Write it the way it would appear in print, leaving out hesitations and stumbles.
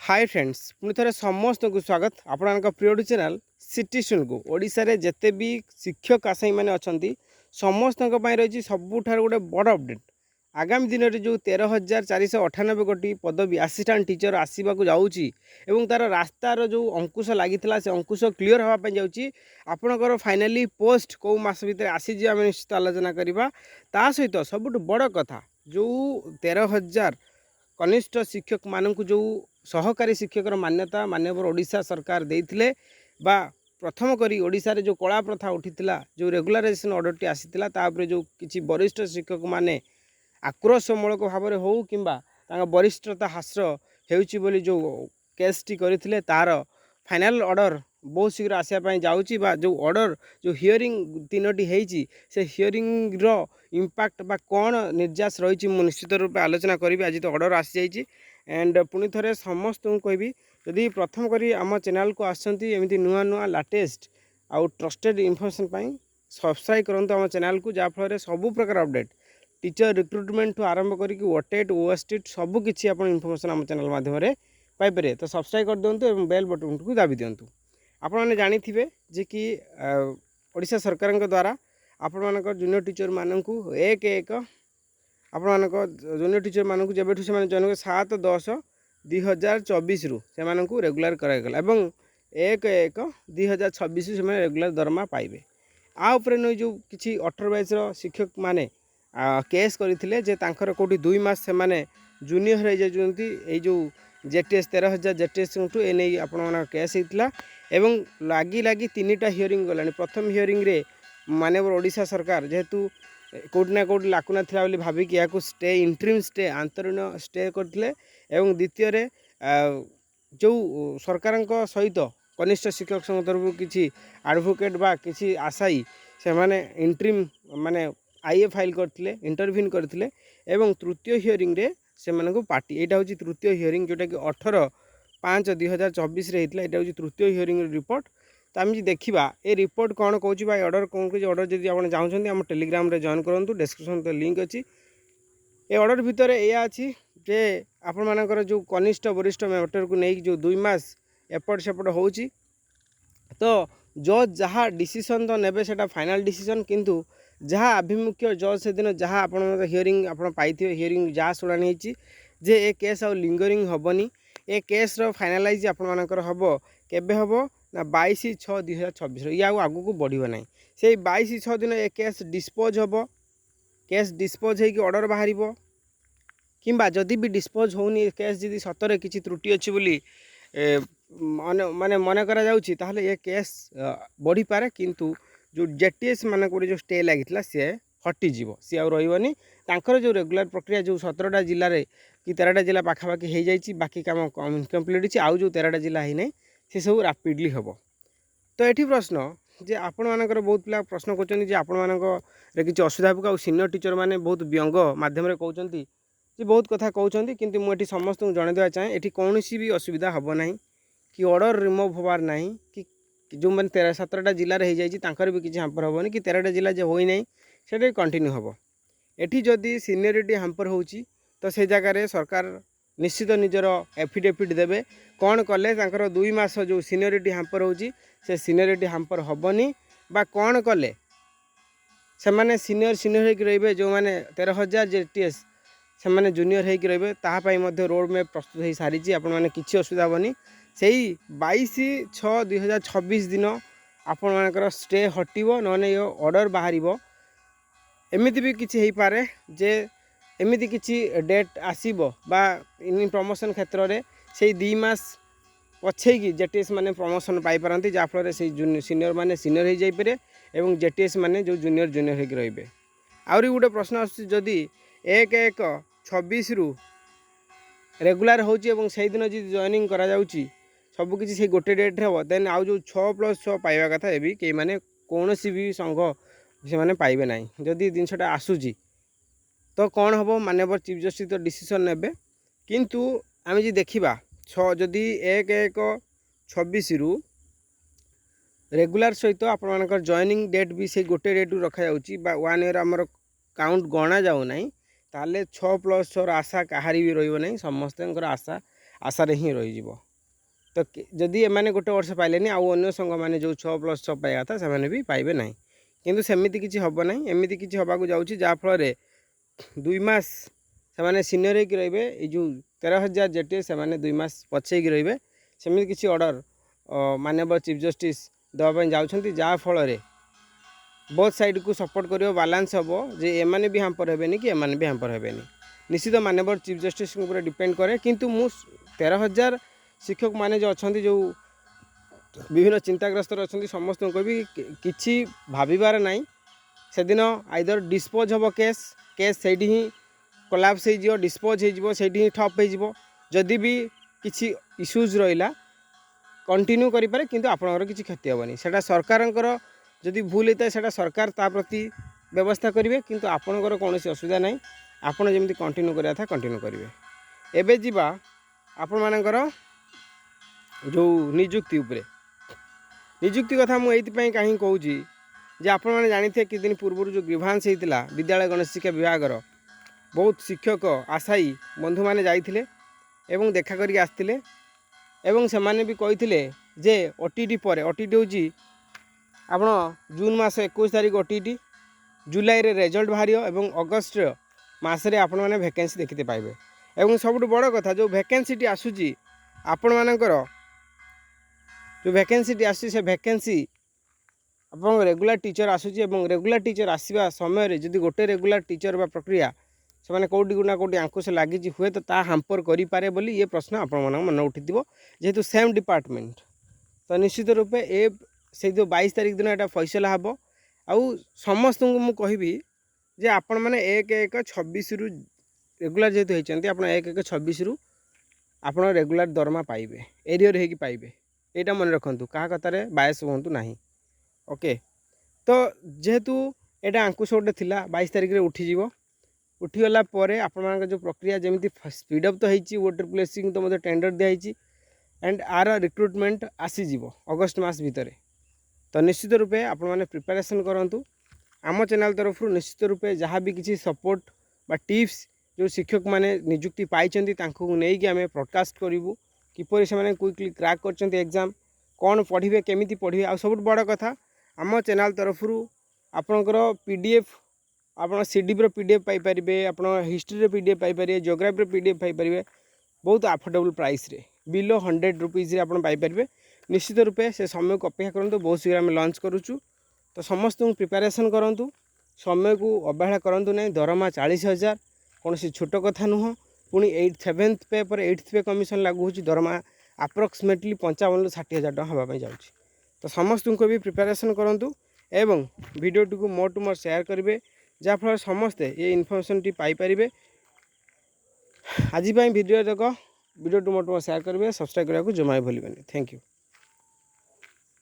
Hi friends पुणी थे समस्त को स्वागत आपण प्रिय चैनल सिटीजन को ओडिशा रे जेते भी शिक्षक आशायी मैंने अच्छा समस्त रही सबुठ गोटे बड़ अपडेट आगामी दिन में जो 13,498 गोटी पदवी असिस्टेंट टीचर आसवाक जाऊँगी तार रास्तार जो अंकुश लगी से अंकुश क्लीयर हाँपाई जाऊँगी आपणकर फाइनाली पोस्ट कौ मस भितर आसीज आम निश्चित आलोचना करवा ता सहित सबुठ बड़ कथा जो 13,000 कनिष्ठ शिक्षक मानक जो सहकारी शिक्षकर मान्यता माननीय ओडिशा सरकार देइथिले बा प्रथम करी ओडिशा रे जो कला प्रथा उठीथिला जो रेगुलाराइजेशन ऑर्डर टी आसीथिला तापरे जो किछि वरिष्ठ शिक्षक माने आक्रोशमूलक भाव में हो कि वरिष्ठता ह्रास हेउछि बोली जो केस टी करथिले तार फाइनल ऑर्डर बहुत शीघ्र आसापी जाऊँगी जो ऑर्डर जो हियरिंग तीनोटी होती से हियरिंग रो इम्पैक्ट बा कौन निर्यास रही निश्चित रूप आलोचना करी आज तो ऑर्डर आसी जाइए एंड पुणी थे समस्त कहबी जदि प्रथम करी आम चैनल को आमती नुआ नुआ लाटेस्ट आउ ट्रस्टेड इनफॉरमेशन सब्सक्राइब करूँ आम चैनल को जहाँफल सबू प्रकार अपडेट टीचर रिक्रुटमेंट ठू आरंभ करके ओटेट ओएसटेट सबकि आप इनफॉरमेशन आम चैनल माध्यम पाइपर तो सब्सक्राइब कर दिंतु और बेल बटन को दाबी दिंतु। आपने जानी जे कि ओडिशा सरकार द्वारा आपण मान जूनियर टीचर मानक एक एक आपण मान जूनियर टीचर मानक जब से जन 7/10/2024 से रेगुलर करागला और 1/1/2026 से रेगुलर दरमा पाइबे आउे नहीं जो किसी 18 बैचर शिक्षक माने केस करते कौटी 2 मास से जूनियर हो जाती जो जेटीएस 13,000 जेटीएस टू ए नहीं आपण केस होता एवं लगी लगी 3टा हियरिंग गलानी प्रथम हियरिंग रे माननीय ओडिशा सरकार जेहेतु कौटि ना कौटि लाकुना था भाविक या स्टे इंट्रीम स्टे आंतरिक स्टे करते द्वितीय जो सरकार सहित कनिष्ठ शिक्षक संघ तरफ किसी एडवोकेट बा किसी आशायी से माने इंट्रीम माने आईए फाइल करते इंटरव्यून करते तृतीय हियरिंग रे से पार्टी यहाँ हूँ तृतीय हियरिंग जोटा कि 18/5/2024 यहाँ हूँ तृतीय हियरिंग रिपोर्ट तो आम देखा ये रिपोर्ट कौन कौच ऑर्डर कौन कौन ऑर्डर जब आप चाहते आम टेलीग्राम रे जॉइन करूँ डिस्क्रिप्शन तो लिंक अच्छी ये ऑर्डर भितर यह अच्छी जे आपण मानकर जो कनिष्ठ वरिष्ठ मैटर को लेकिन जो 2 मास एपट सेपट हो तो जज जहाँ डिसीजन तो नेबे सेटा फाइनल डिसीजन किंतु जहाँ आभिमुख्य जज से दिन जहाँ आप हियरिंग आप हियरिंग जहाँ शुणाणी जे ए केस आउ लिंगरिंग हेनी ए केस रो फाइनालाइज आपर हम केबे हम ना 22/6/2026 ये आगू को बढ़ ना से 22/6 दिन ए केस डिस्पोज हम केस डिस्पोज होगी ऑर्डर बाहर किंबा जदि भी डिस्पोज होनी केस जदि सतरे किसी त्रुटि अच्छी बोली माने मन करा जाउछि ताहले ये केस बढ़ी पारे किंतु जो जेटीएस मानक जो स्टे लगी सी हटिଯିव सी आउ रही जो रेगुलर प्रक्रिया जो 17टा जिले में कि 13टा जिला पाखापाखि हो जाए बाकी काम इनकम्प्लीट आउ जो 13टा जिला ही नहीं से सब रापिडली हम तो ये प्रश्न जे आपण मानकर बहुत पिला प्रश्न कर आपण मानक किसी असुविधा पका सीनियर टीचर मैंने बहुत व्यंग मध्यम कहते बहुत कथा कहते किंतु मुझे समस्त जनइदेवा चाहे ये कौन भी असुविधा हम ना कि ऑर्डर रिमूव होबार ना कि जो मैंने 17टा जिले में हो जाए भी किसी हाम्पर हेनी कि 13टा जिला जो होई नहीं से कंटिन्यू हम एटी जदि सीनियरिटी हाम्पर हो तो से जगह सरकार निश्चित निजर एफिडेविट देवे कौन कले 2 मास जो सीनियरिटी हाम्पर हो सीनियरिटी हाम्पर हेनी बा कौन कले से माने सीनियर होकर रे जो मैंने 13,000 जेटीएस से माने जूनियर होकर रे तापाई रोड मैप प्रस्तुत हो सारी आपने किसी असुविधा हेनी से 22/6/2026 दिन आपण मानकर स्टे हटिबो नने यो ऑर्डर बाहर एमिति भी किसी हो पारे जे एमिति किसी डेट आसीबो बा इन प्रमोशन क्षेत्र में से 2 मास पछेकी जेटीएस माने प्रमोशन पाई पारंती जाफल से सीनियर माने सीनियर हो जाइपरे एवं जेटीएस माने जो जूनियर जूनियर होकर रे आहरी गोटे प्रश्न आदि 1/1/26 रु रेगुलर होची से दिन जी जॉइनिंग करा जाउची सबकि से गोटे डेट्रे हम देन आउ जो 6+6 पाइबा कथा ये कई मैंने कौन भी संघ से मैंने पाइबे ना जदि जिनसा आसूची तो कौन हम माननीय चीफ जस्टिस तो डिसीजन नेबे किंतु आम जी देखा जदि 1/1/26 रु रेगुलर सहित आपर जॉइनिंग डेट भी से गोटे डेट रखा जाउची बा 1 ईयर आमर काउंट गणा जाऊ ना ताले 6+6 आशा कहारी भी रही नहीं समस्त आशा आशार ही रही। तो जदि एम गोटे वर्ष पाइले आउ अन्य संघ मैंने जो 6+6 पाइबा था से भी पाइबे ना किंतु सेमती किसी हम ना एमती किसी होगा जाऊँगी जहाँफल 2 मास से सीनियर होकर रे ये जो 13,000 जेटे से 2 मास पछे रे सेमती किसी ऑर्डर माननीय चीफ जस्टिस देवाई जाऊँच जहाँफल बोथ साइड को सपोर्ट कर बालांस हम जे एमाने भी हाम्पर हेबेनी कि एमाने भी हाम्पर हेबेनी निश्चित माननीय चीफ जस्टिस ऊपर डिपेंड करे किंतु मु 13,000 शिक्षक माने जो अच्छा जो विभिन्न चिंताग्रस्त अच्छा समस्त को भी किसी भाबार ना से दिन आइदर डिस्पोज हम केस से ही कोलाप्स हो डिस्पोज हो ठप हो जदि भी किसी इश्यूज रहा कंटिन्यू करें किंतु आपणकर किसी क्षति हेनी से सरकार जदि भूल होता है सरकार ता प्रति व्यवस्था करेंगे किंतु आपणकर कौन असुविधा ना आपड़ जमी कंटिन्यू करा था कंटिन्यू करेंगे। एबे जीवा आपण मानकर जो निजुक्ति उपरे निजुक्ति कथा मुझे कहीं कहूँ जे आपण मैंने जानी कि दिन पूर्व जो ग्रीभांस होता विद्यालय गणेश शिक्षा विभाग बहुत शिक्षक आशायी बंधु मैंने जाइए एवं देखा करके आसते एवं से माने भी कही जे ओटीटी पर ओटीटी हूँ आप जून मास 21 तारीख ओटीटी जुलाई रे रिजल्ट बाहर एवं अगस्ट मसरे आपण मैंने वैकेंसी देखते पाइबे एवं सबुठ बड़ कथा जो वैकेंसी आसूची आपण मानकर जो वैकेंसी आसी से वैकेंसी आप रेगुलर टीचर आसूची रेगुलर टीचर आसवा समय जदि गोटे रेगुलर टीचर बा प्रक्रिया से कौटी ना कौटी आंकुश लगी हुए तो ता हाम्पर करे बोली ये प्रश्न आपण मन उठी जेहेतु सेम डिपार्टमेंट तो निश्चित रूपे ए से जो 22 तारीख दिन यहाँ फैसला हम आउ समस्त को कहबी जे आपण मैंने 1/1/26 रु रेगुलर जेहेतु होती आप 1/1/26 रु आप रेगुलर दरमा पाइबे एरियर होगी पाइबे यहाँ मन रखु क्या कथार बायस हूँ ना। ओके तो जेहेतु यहाँ आंकुश गोटे थी 22 तारीख में उठीज उठीगला आपण जो प्रक्रिया जमी स्पीडअप तो होती वोटर प्लेसिंग तो मतलब टेंडर दिखाई एंड आर रिक्रुटमेंट आसीज अगस्ट मास भितर तो निश्चित रूपे आपण मैंने प्रिपेरेसन करूँ आम चैनल तरफ निश्चित रूपे जहाँ भी किसी सपोर्ट बा टिप्स जो शिक्षक मैंने निजुक्ति पाई नहीं आम ब्रॉडकास्ट करूँ किपर से क्विकली क्रैक कर एग्जाम कौन पढ़े केमी पढ़े आ सब बड़ कथा आम चैनल तरफ आपणकर पीडीएफ आप सीडीपी पीडीएफ पाइपर आप history PDF Piper geography PDF Piper बहुत अफोर्डेबल प्राइस रे बिलो 100 रुपीज़ पाइपर निश्चित रूपे से समय को अपेक्षा करूँ बहुत शीघ्र आम लॉन्च करुचु तो समस्त प्रिपेरेसन करूँ समय को अवहेला करूँ ना दरमा 40,000 कौन छोट कथा नुह पुणी 7th पे पर 8th पे कमिशन लागू हो दरमा अप्रोक्सीमेटली 55,000 ରୁ 60,000 टका होगापी जाऊँगी तो समस्त को भी प्रिपेरेसन करूँ एवं वीडियो टी को मोर टू मोर शेयर करेंगे जहाँफल समस्ते ये इनफर्मेशन टी पाइपर आज वीडियो तक वीडियो टू मोर टू मोर शेयर करेंगे सब्सक्राइब करने को जमा भूलें। Thank you.